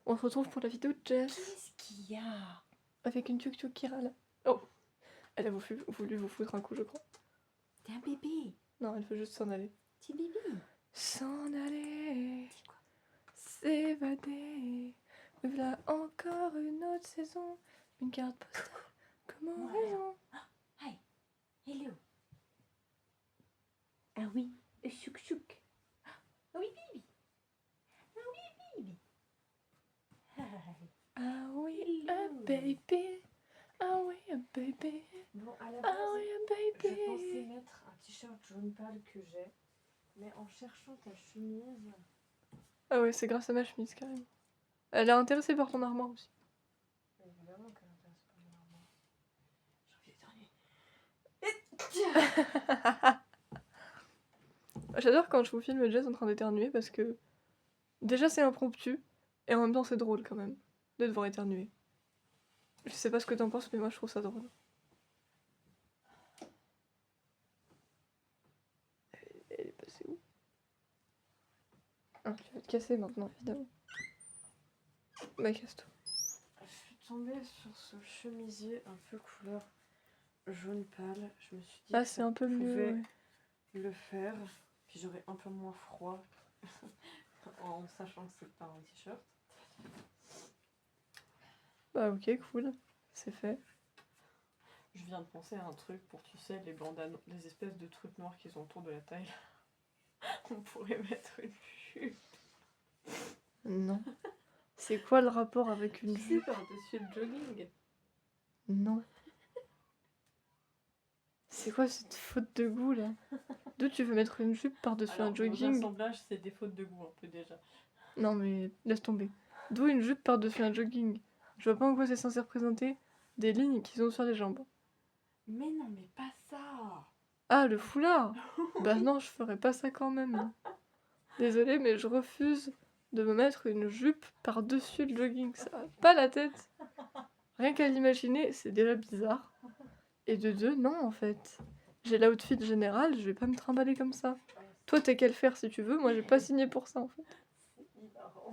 On se retrouve pour la vidéo de Jess. Qu'est-ce qu'il y a? Avec une tuk-tuk qui râle. Oh, elle a voulu vous foutre un coup, je crois. T'es un bébé. Non, elle veut juste s'en aller. Petit bébé. S'en aller, C'est quoi? s'évader. Me voilà encore une autre saison. Une carte postale, comme en raison. Hi. Hello. Ah oui, chouk chouk. Ah oui, baby. Ah oui, baby. Hi. Ah oui, Hello. a baby. Ah oui, a baby. Bon, à la Ah base, oui, a je pensais baby. mettre un t-shirt jaune pâle que j'ai. Mais en cherchant ta chemise... Ah ouais, c'est grâce à ma chemise, carrément. Elle est intéressée par ton armoire aussi. Évidemment qu'elle intéresse pas mon armoire. J'ai envie d'éternuer. J'adore quand je vous filme Jess en train d'éternuer parce que déjà c'est impromptu et en même temps c'est drôle quand même de devoir éternuer. Je sais pas ce que t'en penses mais moi je trouve ça drôle. Elle est passée où? Ah, tu vas te casser maintenant évidemment. Bah casse-toi. Je suis tombée sur ce chemisier un peu couleur jaune pâle. Je me suis dit Ah que c'est ça un peu mieux, pouvait ouais. le faire. Puis j'aurais un peu moins froid en sachant que c'est pas un t-shirt. Bah ok, cool, c'est fait. Je viens de penser à un truc pour, tu sais, les espèces de trucs noirs qu'ils ont autour de la taille. On pourrait mettre une jupe. Non. C'est quoi le rapport avec une Tu sais, jupe? par-dessus le jogging. Non. C'est quoi cette faute de goût là? D'où tu veux mettre une jupe par-dessus un Alors, nos jogging? assemblages, c'est des fautes de goût un peu déjà. Non mais laisse tomber. D'où une jupe par-dessus un jogging? Je vois pas en quoi c'est censé représenter des lignes qui sont sur les jambes. Mais non, mais pas ça. Ah, le foulard! Bah non, je ferais pas ça quand même. Désolée, mais je refuse de me mettre une jupe par-dessus le jogging. Ça a pas la tête. Rien qu'à l'imaginer, c'est déjà bizarre. Et de deux, non en fait. J'ai l'outfit général, je vais pas me trimballer comme ça. Toi, t'as qu'à le faire si tu veux, moi j'ai pas signé pour ça en fait.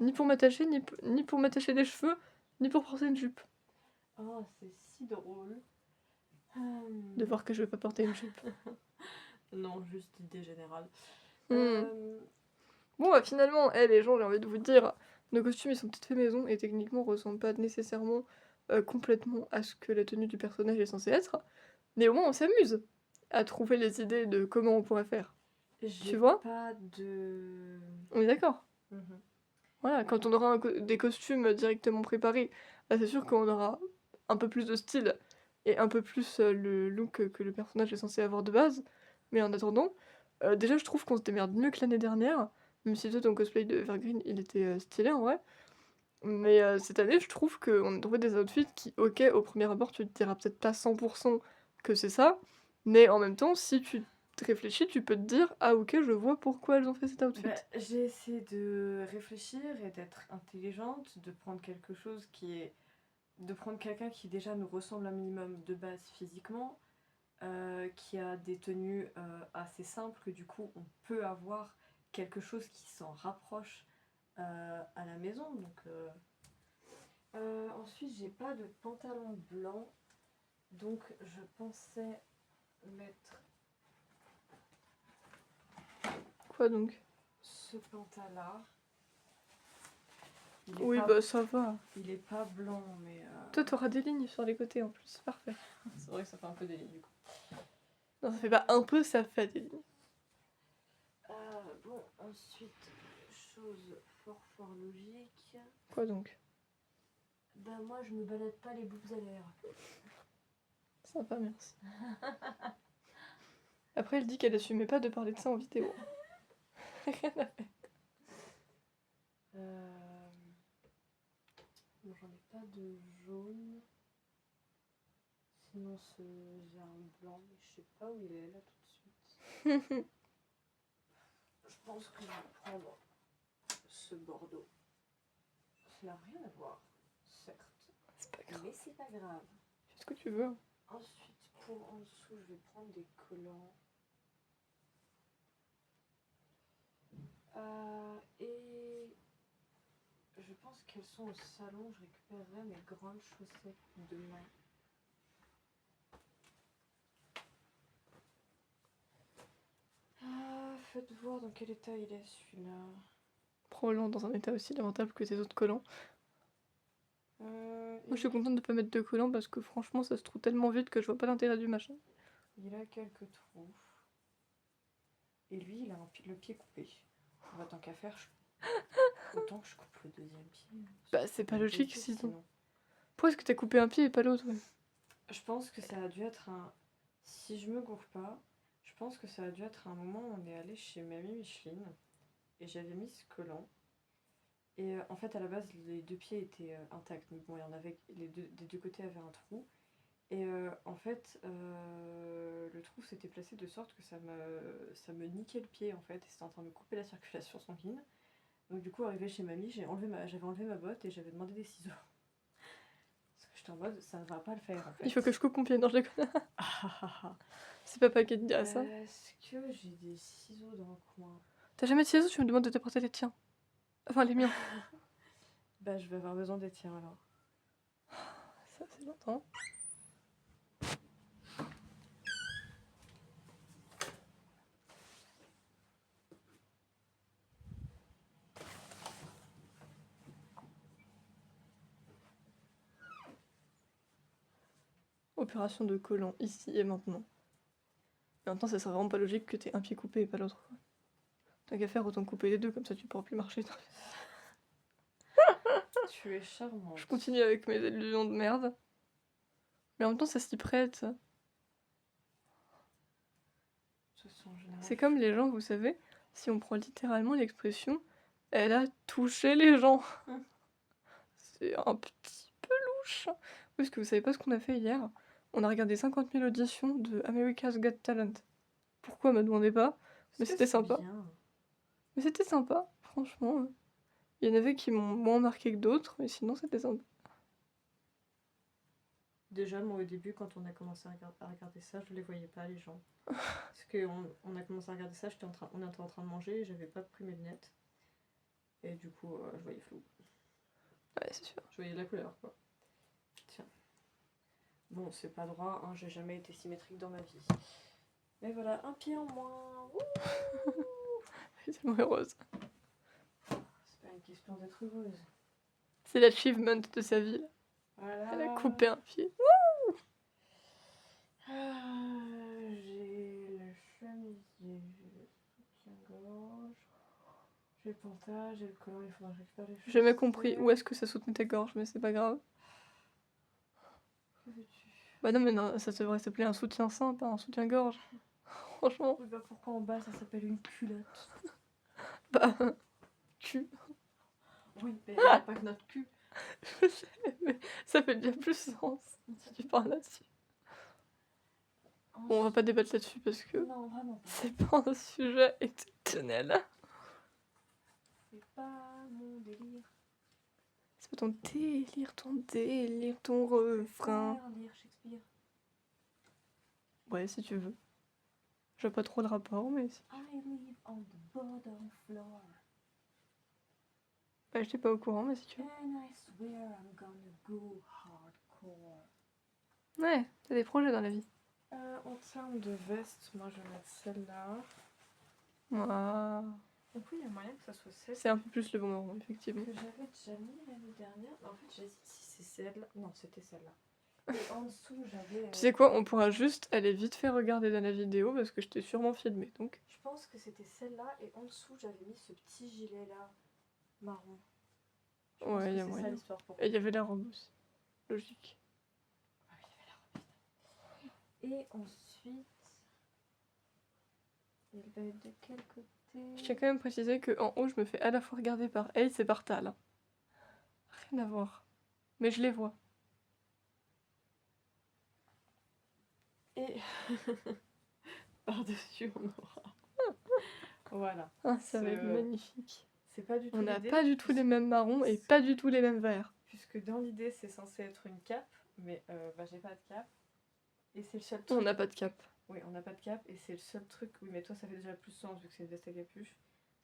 Ni pour m'attacher, ni pour m'attacher les cheveux, ni pour porter une jupe. Oh, c'est si drôle. De voir que je vais pas porter une jupe. Non, juste idée générale. Bon, bah finalement, les gens, j'ai envie de vous dire, nos costumes ils sont peut-être faits maison et techniquement ressemblent pas nécessairement complètement à ce que la tenue du personnage est censée être, mais au moins on s'amuse à trouver les idées de comment on pourrait faire. J'ai vois pas de... On est d'accord. Mhm. Voilà, quand on aura des costumes directement préparés, bah, c'est sûr qu'on aura un peu plus de style et un peu plus le look que le personnage est censé avoir de base. Mais en attendant, déjà je trouve qu'on se démerde mieux que l'année dernière, même si toi ton cosplay de Evergreen il était stylé en vrai. Mais cette année je trouve qu'on a trouvé des outfits qui, ok, au premier abord tu te diras peut-être pas 100% que c'est ça, mais en même temps si tu réfléchis tu peux te dire ah ok je vois pourquoi elles ont fait cet outfit. Bah, j'ai essayé de réfléchir et d'être intelligente, de prendre quelque chose qui est... De prendre quelqu'un qui déjà nous ressemble un minimum de base physiquement, qui a des tenues assez simples, que du coup on peut avoir quelque chose qui s'en rapproche à la maison. Donc, ensuite, j'ai pas de pantalon blanc, donc je pensais mettre Quoi donc? ce pantalon-là. Oui, bah ça va. Il est pas blanc, mais... Toi, t'auras des lignes sur les côtés en plus, parfait. C'est vrai que ça fait un peu des lignes du coup. Non, ça fait pas un peu, ça fait des lignes. Bon, ensuite, chose fort logique. Quoi donc? Ben moi, je me balade pas les boubs à l'air. Sympa, merci. Après, elle dit qu'elle assumait pas de parler de ça en vidéo. Rien à faire. Bon, j'en ai pas de jaune. Sinon, j'ai un blanc, mais je sais pas où il est là tout de suite. Je pense que je vais prendre ce bordeaux. Ça n'a rien à voir, certes. C'est pas grave. Mais c'est pas grave. Fais ce que tu veux. Ensuite, pour en dessous, je vais prendre des collants. Et Je pense qu'elles sont au salon. Je récupérerai mes grandes chaussettes demain. Ah, faites voir dans quel état il est celui-là. Probablement dans un état aussi lamentable que tes autres collants. Moi, je suis Il contente de pas mettre de collants parce que franchement, ça se trouve tellement vite que je vois pas l'intérêt du machin. a quelques trous. Et lui, il a le pied coupé. Bah, tant qu'à faire, autant que je coupe le deuxième pied. Bah, c'est pas logique sinon. sinon. Pourquoi est-ce que t'as coupé un pied et pas l'autre? Je pense que ça a dû être un. Si je me gourre pas, je pense que ça a dû être un moment où on est allé chez Mamie Micheline et j'avais mis ce collant. Et en fait, à la base, les deux pieds étaient intacts. Mais bon, il y en avait. Des deux côtés avaient un trou. Et en fait, le trou s'était placé de sorte que ça me niquait le pied en fait. Et c'était en train de me couper la circulation sanguine. Donc, du coup, arrivé chez Mamie, j'avais enlevé ma botte et j'avais demandé des ciseaux. Parce que j'étais en mode, ça ne va pas le faire en fait. Il faut que je coupe mon pied, non, je déconne. C'est papa qui te dit ça. Est-ce que j'ai des ciseaux dans le coin? T'as jamais de ciseaux, tu me demandes de t'apporter les tiens. Enfin, les miens. Bah, je vais avoir besoin des tiens alors. Ça fait longtemps. Opération de collant, ici et maintenant. Et maintenant, ça serait vraiment pas logique que t'aies un pied coupé et pas l'autre. Tant qu'à faire, autant couper les deux, comme ça tu pourras plus marcher. Tu es charmante. Je continue avec mes illusions de merde. Mais en même temps, ça s'y prête. De toute façon, en général, C'est comme les gens, vous savez, si on prend littéralement l'expression « elle a touché les gens ». C'est un petit peu louche. Parce que vous savez pas ce qu'on a fait hier? On a regardé 50 000 auditions de America's Got Talent. Pourquoi, me demandez pas? Mais Est-ce que c'était c'est sympa. bien? Mais c'était sympa, franchement. Il y en avait qui m'ont moins marqué que d'autres, mais sinon c'était sympa. Déjà, moi au début, quand on a commencé à regarder ça, je les voyais pas les gens. Parce qu'on a commencé à regarder ça, on était en train de manger et j'avais pas pris mes lunettes. Et du coup, je voyais flou. Ouais, c'est sûr. Je voyais la couleur, quoi. Tiens. Bon, c'est pas droit, hein, j'ai jamais été symétrique dans ma vie. Mais voilà, un pied en moins. Wouh. Elle est tellement heureuse. C'est pas une question d'être heureuse. C'est l'achievement de sa vie. Là. Voilà. Elle a coupé un pied. J'ai le chemisier, j'ai le soutien-gorge, j'ai le pantalon, j'ai le collant, il faudra que je récupère les choses. J'ai jamais compris où est-ce que ça soutenait tes gorges, mais c'est pas grave. Que veux-tu? Bah non, mais non, ça devrait s'appeler un soutien-sein, pas un soutien-gorge. Franchement. Oui, bah pourquoi en bas ça s'appelle une culotte? Bah, cul. Oui, mais il n'y a pas que notre cul. Je sais, mais ça fait bien plus sens si tu parles là-dessus. Bon, on va pas débattre là-dessus parce que Non, vraiment pas. c'est pas un sujet exceptionnel. C'est pas mon délire. C'est pas ton délire, ton refrain. Faire lire Shakespeare. Ouais, si tu veux. Je vois pas trop le rapport, mais si. I live on the bottom floor. Bah, j'étais pas au courant, mais si tu veux. And I swear I'm gonna go hardcore. Ouais, t'as des projets dans la vie. En termes de veste, moi je vais mettre celle-là. Ouah. Donc oui, il y a moyen que ça soit celle C'est un peu plus le bon moment, effectivement. que j'avais déjà mis l'année dernière. Mais en fait, j'hésite si c'est celle-là. Non, c'était celle-là. Et en dessous, j'avais. Tu sais quoi, on pourra juste aller vite fait regarder dans la vidéo parce que je t'ai sûrement filmé, donc. Je pense que c'était celle-là. Et en dessous, j'avais mis ce petit gilet-là, marron. Je pense Ouais, que y a c'est ça moyen. l'histoire pour. Et il y avait la robe aussi. Logique. Ah oui, il y avait la robe, évidemment. Et ensuite. Il va être de quel côté? Je tiens quand même préciser qu'en haut, je me fais à la fois regarder par Ace et par Tal. Rien à voir. Mais je les vois. Et par-dessus, on aura. Voilà. Ah, ça va être magnifique. C'est pas du tout On n'a l'idée, pas du tout les mêmes marrons et pas du tout les mêmes verts. puisque dans l'idée, c'est censé être une cape, mais bah, j'ai pas de cape. Et c'est le seul truc. On n'a pas de cap. Oui, on n'a pas de cape, et c'est le seul truc. Oui, mais toi, ça fait déjà plus sens vu que c'est une veste à capuche.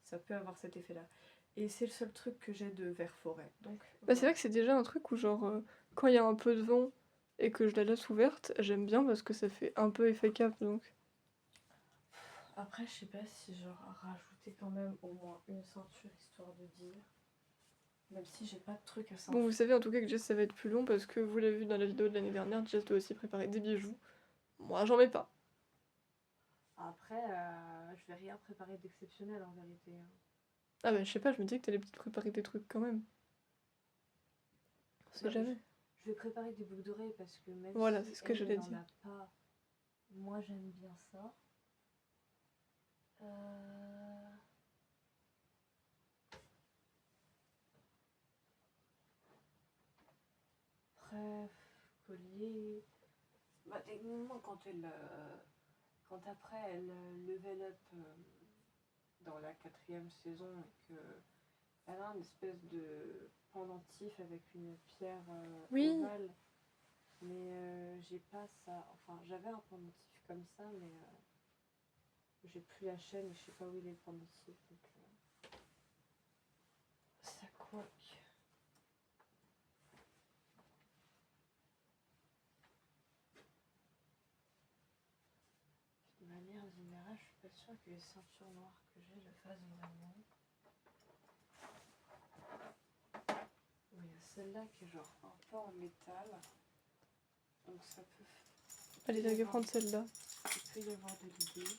Ça peut avoir cet effet-là. Et c'est le seul truc que j'ai de vert forêt. Donc, Bah, c'est voilà. vrai que c'est déjà un truc où, genre, quand il y a un peu de vent et que je la laisse ouverte, j'aime bien parce que ça fait un peu effet cap, donc. Après, je sais pas si genre rajouter quand même au moins une ceinture histoire de dire. Même si j'ai pas de truc à Bon, ceinture. vous savez en tout cas que Jess, ça va être plus long parce que vous l'avez vu dans la vidéo de l'année dernière, Jess doit aussi préparer des bijoux. Moi, j'en mets pas. Après, je vais rien préparer d'exceptionnel en vérité, hein. Ah bah, je sais pas, je me disais que t'allais peut-être préparer des trucs quand même. On sait Non, mais jamais. je vais préparer des boucles d'oreilles parce que même Voilà, si c'est ce que elle, j'allais elle en dire. a pas, moi j'aime bien ça. Euh, Bref, collier. Bah, techniquement, quand après elle level up dans la 4e saison et que elle a une espèce de pendentif avec une pierre Oui. ovale, mais j'ai pas ça. Enfin, j'avais un pendentif comme ça, mais j'ai plus la chaîne et je sais pas où il est le pendentif. Donc, ça quoi. De manière générale, je suis pas sûre que les ceintures noires que j'ai le fassent vraiment. Oui, il y a celle-là qui est genre un peu en métal. Donc ça peut. Allez, t'as qu'à prendre celle-là. Il peut y avoir de l'idée.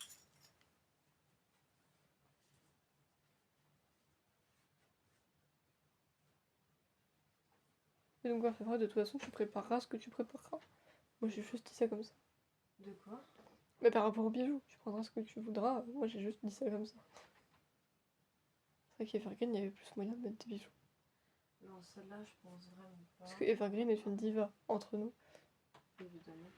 Et donc, ouais, de toute façon, tu prépareras ce que tu prépareras. Moi, j'ai juste dit ça comme ça. De quoi? Mais par rapport aux bijoux, tu prendras ce que tu voudras. Moi, j'ai juste dit ça comme ça. C'est vrai qu'Evergreen, il y avait plus moyen de mettre des bijoux. Non, celle-là, je pense vraiment pas. Parce que Evergreen est une diva, entre nous. Évidemment.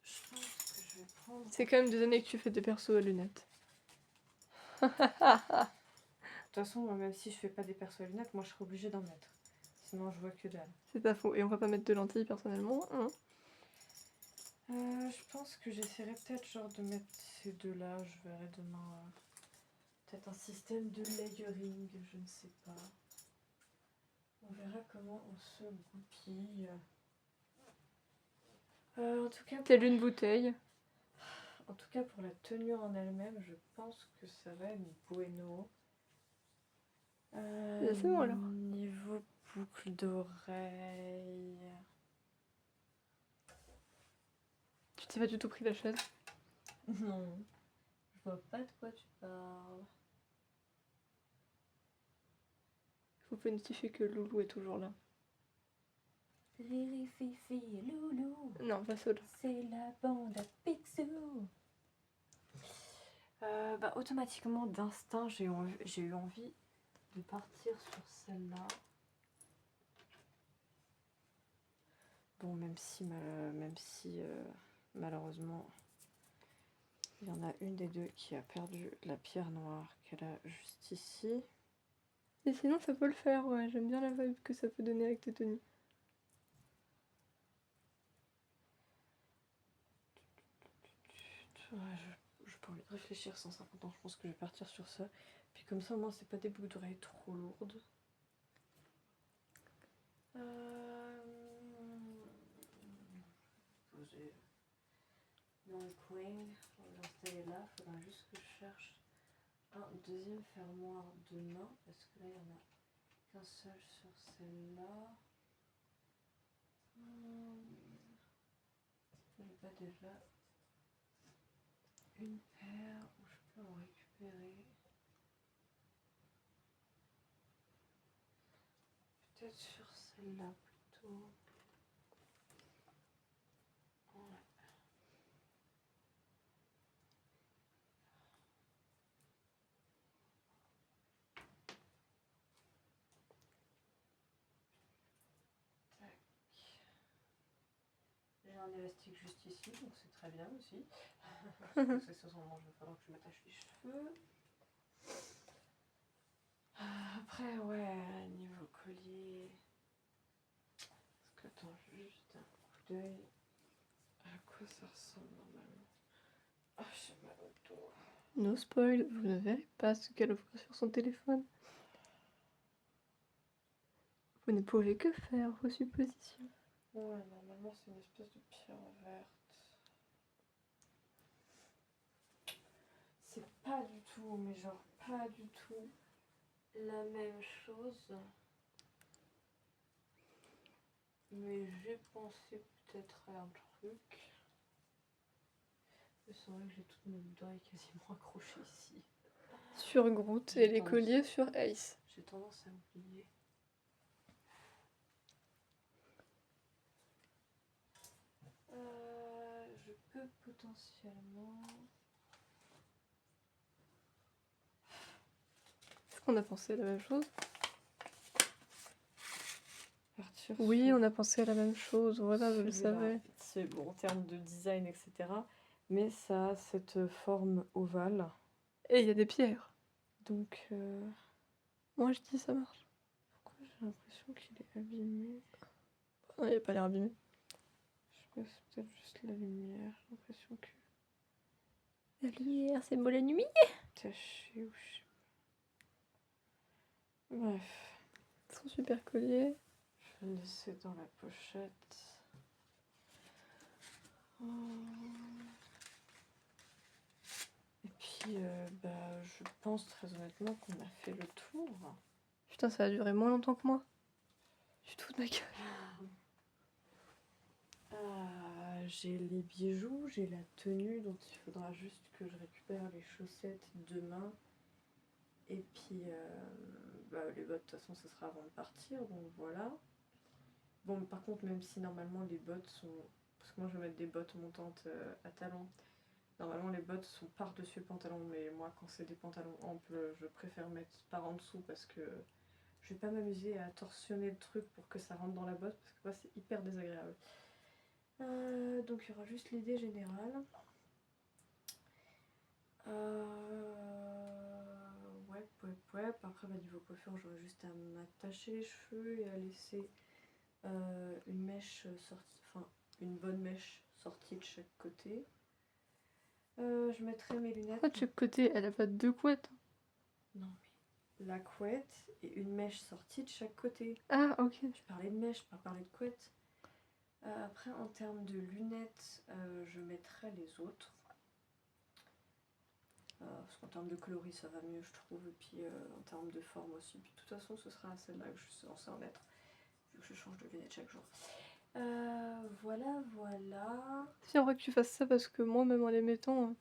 Je pense que je vais prendre. C'est quand même des années que tu fais des persos à lunettes. De toute façon, moi, même si je fais pas des persos à lunettes, moi je serai obligée d'en mettre. Sinon, je vois que dalle. C'est pas faux. Et on va pas mettre de lentilles personnellement. Hein. Je pense que j'essaierai peut-être genre de mettre ces deux-là. Je verrai demain. Peut-être un système de layering, je ne sais pas. On verra comment on se goupille. En tout cas, Telle une bouteille. en tout cas, pour la tenue en elle-même, je pense que ça va être bueno. C'est bon alors. Niveau boucle d'oreille. Tu t'es pas du tout pris la chaise. Non, je vois pas de quoi tu parles. Faut pas notifier que Loulou est toujours là. Riri, Fifi et Loulou. Non, pas cela. C'est la bande à Picsou. Bah, automatiquement, d'instinct, j'ai eu envie de partir sur celle-là. Bon, même si malheureusement, il y en a une des deux qui a perdu la pierre noire qu'elle a juste ici. Et sinon, ça peut le faire, ouais. J'aime bien la vibe que ça peut donner avec tes tenues. Ouais, j'ai pas envie de réfléchir 150 ans, je pense que je vais partir sur ça. Puis comme ça, au moins, c'est pas des boucles d'oreilles trop lourdes. Poser dans le coin, on va l'installer là. Il faudra juste que je cherche un deuxième fermoir de main parce que là, il n'y en a qu'un seul sur celle-là. J'ai pas déjà une paire où je peux en récupérer. Peut-être sur celle-là plutôt. Ouais. Tac. J'ai un élastique juste ici, donc c'est très bien aussi. Parce que ce moment, il va falloir que je m'attache les cheveux. Après, ouais, niveau collier. Parce que, attends, juste un coup d'œil. À quoi ça ressemble normalement? Ah, j'ai mal au dos. No spoil, vous ne verrez pas ce qu'elle voit sur son téléphone. Vous ne pouvez que faire vos suppositions. Ouais, normalement c'est une espèce de pierre verte. C'est pas du tout, mais genre pas du tout la même chose. Mais j'ai pensé peut-être à un truc. C'est vrai que j'ai toutes mes doigts quasiment accrochés ici. Sur Groot et les colliers sur Ace. J'ai tendance à oublier. Je peux potentiellement... Est-ce qu'on a pensé à la même chose? partir Oui, sur on a pensé à la même chose, voilà, je le celui-là. savais. C'est bon en termes de design, etc. Mais ça a cette forme ovale. Et il y a des pierres. Donc, Moi je dis ça marche. pourquoi j'ai l'impression qu'il est abîmé? Non, il a pas l'air abîmé. Je sais pas, c'est peut-être juste la lumière. J'ai l'impression que La lumière, c'est beau la nuit. taché ou je sais pas. Bref, Son super collier. je vais le laisser dans la pochette. Et puis, je pense très honnêtement qu'on a fait le tour. Putain, ça a duré moins longtemps que moi. Je suis toute ma gueule. J'ai les bijoux, j'ai la tenue, donc il faudra juste que je récupère les chaussettes demain. Et puis, les bottes, de toute façon, ce sera avant de partir, donc voilà. Bon, par contre, même si normalement les bottes sont... Parce que moi, je vais mettre des bottes montantes à talons. Normalement, les bottes sont par-dessus le pantalon, mais moi, quand c'est des pantalons amples, je préfère mettre par en dessous parce que je vais pas m'amuser à torsionner le truc pour que ça rentre dans la botte, parce que moi, c'est hyper désagréable. Donc il y aura juste l'idée générale. Ouais. Après, niveau coiffure, j'aurai juste à m'attacher les cheveux et à laisser une mèche sortie, enfin une bonne mèche sortie de chaque côté. Je mettrai mes lunettes. Pourquoi de chaque côté, elle a pas deux couettes? Non, mais la couette et une mèche sortie de chaque côté. Ah, ok. Je parlais de mèche, pas parler de couette. Après, en termes de lunettes, je mettrai les autres. Parce qu'en termes de coloris, ça va mieux, je trouve. Et puis en termes de forme aussi. Puis de toute façon, ce sera celle-là que je suis censée en mettre. Vu que je change de lunettes chaque jour. Voilà. Si, en vrai que tu fasses ça parce que moi, même en les mettant,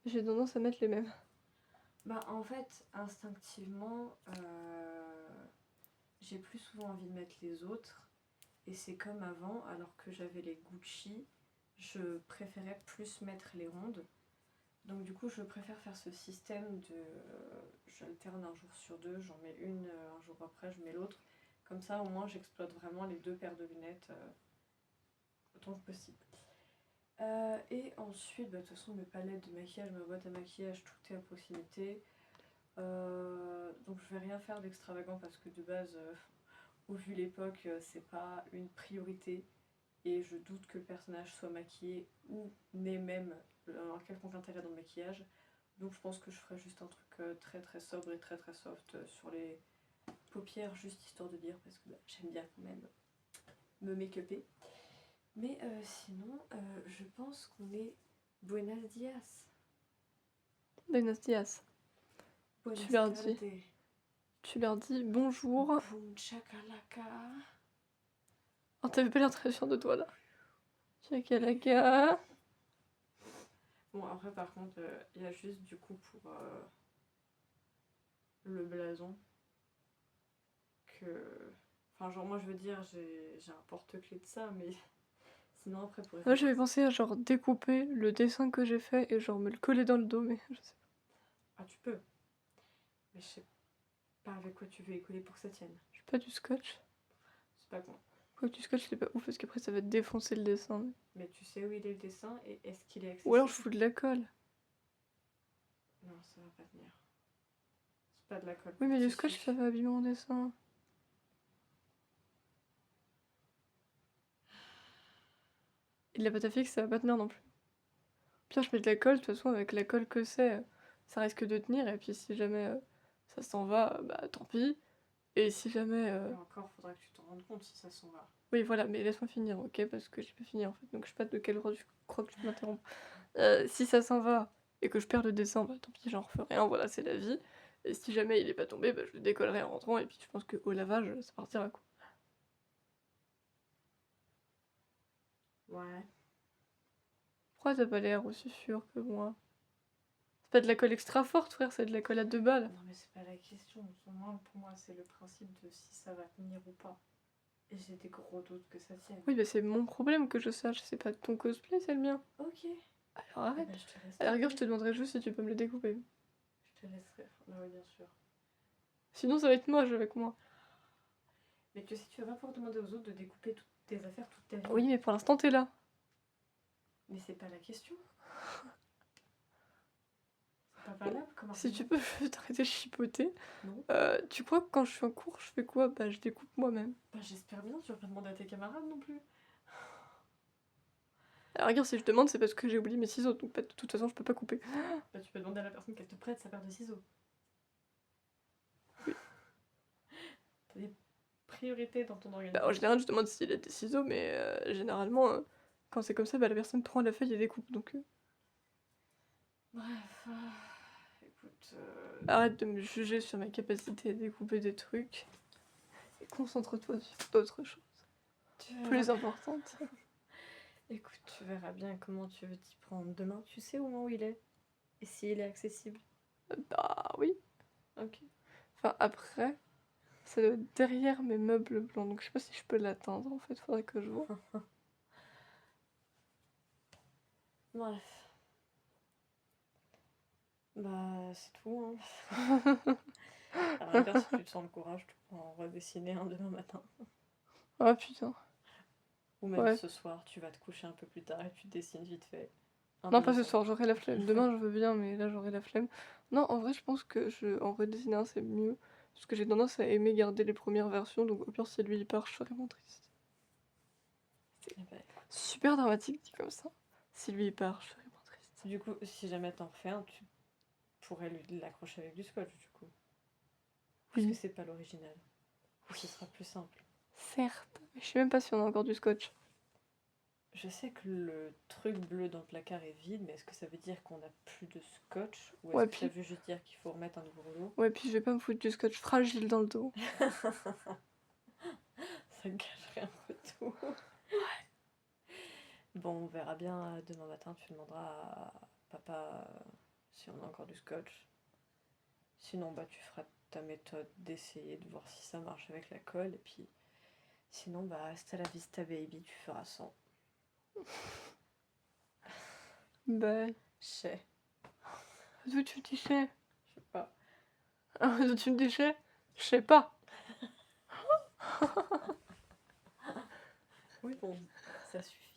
j'ai tendance à mettre les mêmes. Bah, en fait, instinctivement, j'ai plus souvent envie de mettre les autres. Et c'est comme avant, alors que j'avais les Gucci, je préférais plus mettre les rondes. Donc du coup, je préfère faire ce système de... j'alterne un jour sur deux, j'en mets une un jour après, je mets l'autre. Comme ça, au moins, j'exploite vraiment les deux paires de lunettes autant que possible. Et ensuite, de toute façon, mes palettes de maquillage, ma boîte à maquillage, tout est à proximité. Donc je vais rien faire d'extravagant parce que de base, au vu l'époque, c'est pas une priorité. Et je doute que le personnage soit maquillé ou n'ait même un quelconque intérêt dans le maquillage. Donc je pense que je ferai juste un truc très très sobre et très très soft sur les paupières, juste histoire de dire, parce que j'aime bien quand même me make-upper. Mais sinon, je pense qu'on est Buenos Dias. Buenos dias. Buenas Tu leur dis. tardes. Tu leur dis bonjour. Boum chakalaka. Oh, t'avais pas l'air très sûr de toi là. Chakalaka. Bon, après, par contre, il y a juste du coup pour le blason que. Enfin, genre, moi je veux dire, j'ai un porte-clés de ça, mais sinon, après, pour Moi j'avais pensé à genre découper le dessin que j'ai fait et genre me le coller dans le dos, mais je sais Ah, tu peux. Mais je sais pas avec quoi tu veux y coller pour que ça tienne. pas. J'ai pas du scotch. C'est pas con. Quoi que du scotch, c'est pas ouf parce qu'après ça va défoncer le dessin. Mais tu sais où il est le dessin et est-ce qu'il est accessible? Ou alors je fous de la colle. Non, ça va pas tenir. C'est pas de la colle. Oui, mais pour du tissu. scotch ça va abîmer mon dessin. Et de la pâte à fixe ça va pas tenir non plus. Pire, je mets de la colle, de toute façon, avec la colle que c'est, ça risque de tenir et puis si jamais, ça s'en va, bah, tant pis et si jamais, Et encore, faudra que tu t'en rendes compte si ça s'en va. oui voilà, mais laisse-moi finir, OK? Parce que j'ai pas fini, en fait, donc je sais pas de quel droit tu crois que tu m'interromps. Si ça s'en va et que je perds le dessin, bah, tant pis, j'en refais rien, voilà, c'est la vie et si jamais il est pas tombé, bah, je le décollerai en rentrant et puis je pense qu'au lavage, ça partira, quoi. Ouais. Pourquoi tu pas l'air aussi sûr que moi? C'est pas de la colle extra forte, frère, c'est de la colle à 2 balles. Non, mais c'est pas la question. Pour moi, c'est le principe de si ça va tenir ou pas. Et j'ai des gros doutes que ça tienne. Oui, bah, c'est mon problème que je sache, c'est pas ton cosplay, c'est le mien. Ok. Alors Eh arrête. ben, je te laisse À la rigueur, je te terminer. demanderai juste si tu peux me le découper. Je te laisserai. Bah oui, bien sûr. Sinon, ça va être moche avec moi. Mais tu sais, tu vas pas pouvoir demander aux autres de découper toutes tes affaires toute ta vie. Oui, mais pour l'instant, t'es là. Mais c'est pas la question. C'est pas valable comme Si tu argument. peux juste arrêter de chipoter. Non. Tu crois que quand je suis en cours, je fais quoi? Bah, je découpe moi-même. Bah j'espère bien, tu vas pas demander à tes camarades non plus. À la rigueur, si je demande, c'est parce que j'ai oublié mes ciseaux, donc de toute façon, je peux pas couper. Bah tu peux demander à la personne qu'elle te prête sa paire de ciseaux. Oui. T'as des priorités dans ton Bah, en organisation. général, je demande s'il a des ciseaux, mais généralement, quand c'est comme ça, bah, la personne prend la feuille et découpe. Donc, Bref, écoute, arrête de me juger sur ma capacité à découper des trucs. Et concentre-toi sur d'autres choses tu verras- plus importantes. écoute, tu verras bien comment tu veux t'y prendre demain. Tu sais au moment où il est et s'il est accessible. Bah oui. Ok. Enfin, après, ça doit être derrière mes meubles blancs, donc je sais pas si je peux l'atteindre en fait, faudrait que je vois. Bref. Bah c'est tout. Hein. À la rigueur, si tu te sens le courage, tu peux en redessiner un demain matin. Oh putain. Ou même Ouais. ce soir, tu vas te coucher un peu plus tard et tu dessines vite fait. Un Non, de pas ce dessin. soir, j'aurai la flemme. Demain, je veux bien, mais là, j'aurai la flemme. Non, en vrai, je pense que en redessiner un, c'est mieux. Parce que j'ai tendance à aimer garder les premières versions, donc au pire, si lui il part, je serai moins triste. Eh ben, écoute. Super dramatique dit comme ça. Si lui il part, je serai moins triste. Du coup, si jamais t'en refais un, tu pourrais l'accrocher avec du scotch, du coup. Puisque Oui, c'est pas l'original. Ce sera plus simple. certes. Mais je sais même pas si on a encore du scotch. Je sais que le truc bleu dans le placard est vide, mais est-ce que ça veut dire qu'on a plus de scotch? Ou est-ce Ouais, que ça puis, veut juste dire qu'il faut remettre un nouveau rouleau? ouais, puis je vais pas me foutre du scotch fragile dans le dos. Ça gâcherait un peu tout. Bon, on verra bien demain matin. Tu demanderas à papa si on a encore du scotch. Sinon, bah, tu feras ta méthode d'essayer de voir si ça marche avec la colle. Et puis, sinon, bah, hasta la vista baby, tu feras sans. Bah, Chais, d'où tu me dis chais? je sais pas. D'où tu me dis chais? Je sais pas. Oui, bon, ça suffit.